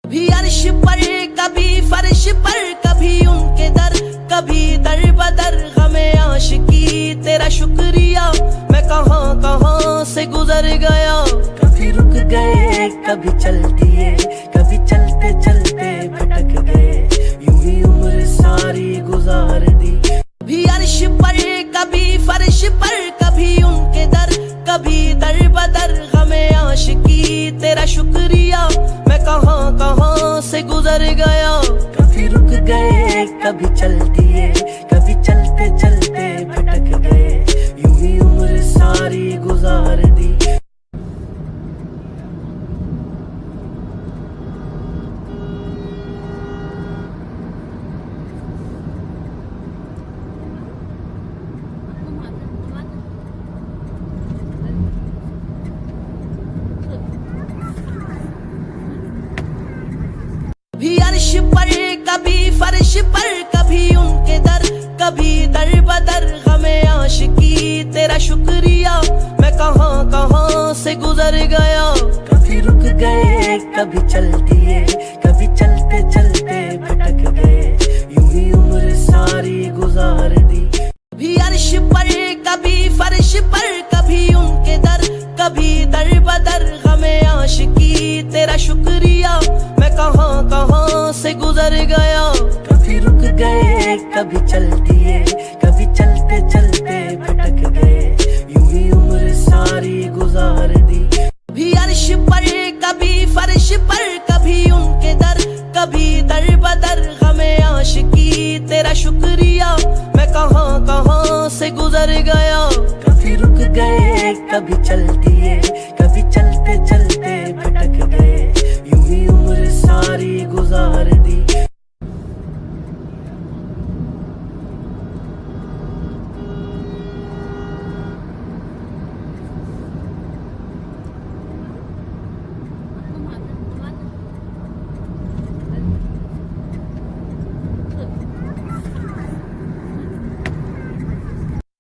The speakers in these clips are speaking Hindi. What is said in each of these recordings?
कभी अर्श पर कभी फर्श पर, कभी उनके दर कभी दर बदर। हमें आशिकी तेरा शुक्रिया, मैं कहाँ कहाँ से गुजर गया। कभी रुक गए कभी चल दिए, कभी चलते चलते भटक गए, यूं ही उम्र सारी गुजार दी। कभी अर्श पर कभी फर्श पर, कभी उनके दर कभी दर बदर। हमें आशिकी तेरा शुक्रिया, मैं कहाँ कहाँ से गुजर गया। कभी रुक गए कभी चल दिए, कभी चलते चलते भटक गए, यूं ही उम्र सारी गुजार दी। कभी अर्श पर कभी फर्श पर, कभी उनके दर कभी दर बदर। हमें आशिकी तेरा शुक्रिया, मैं कहाँ कहाँ से गुजर गया। कभी रुक गए कभी चल दिए, कभी चलते चलते भटक गए, यूं ही उम्र सारी गुजार दी। कभी अर्श पर कभी फर्श पर, कभी उनके दर कभी दर बदर। हमें आशिकी तेरा शुक्रिया, मैं कहाँ कहाँ से गुजर गया। कभी रुक गए कभी चल दिए, कभी चलते चलते भटक गए, यूं ही उम्र सारी गुजार दी। कभी अर्श पर कभी फर्श पर, कभी उनके दर कभी दर बदर। हमें आशिकी तेरा शुक्रिया, मैं कहाँ कहाँ से गुजर गया। कभी रुक गए कभी चल दिए, कभी चलते चलते भटक गए, यूं ही उम्र सारी गुजार दी।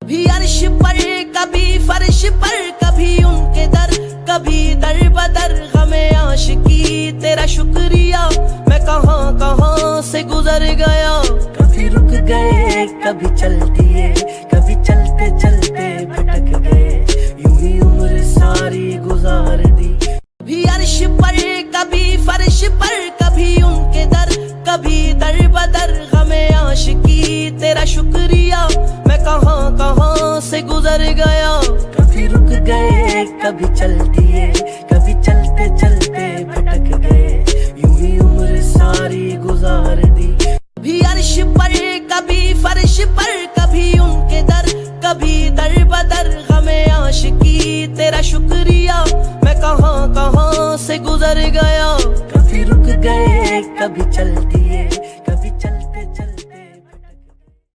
कभी अर्श पर कभी फर्श पर, कभी उनके दर कभी दर बदर। हमें आशिकी तेरा शुक्रिया, मैं कहाँ कहाँ से गुजर गया। कभी रुक गए कभी चल दिए, कभी चलते चलते भटक गए, यूं ही उम्र सारी गुजार दी। कभी अर्श पर कभी फर्श पर, कभी उनके दर कभी दर बदर। हमें आशिकी तेरा शुक्रिया, मैं कहाँ कहाँ से गुजर गया। कभी रुक गए कभी चल दिए, कभी चलते चलते भटक गए, यूं ही उम्र सारी गुजार दी। कभी अर्श पर कभी फर्श पर, कभी उनके दर कभी दर बदर। हमें आशिकी तेरा शुक्रिया, मैं कहाँ कहाँ से गुजर गया। कभी रुक गए कभी चल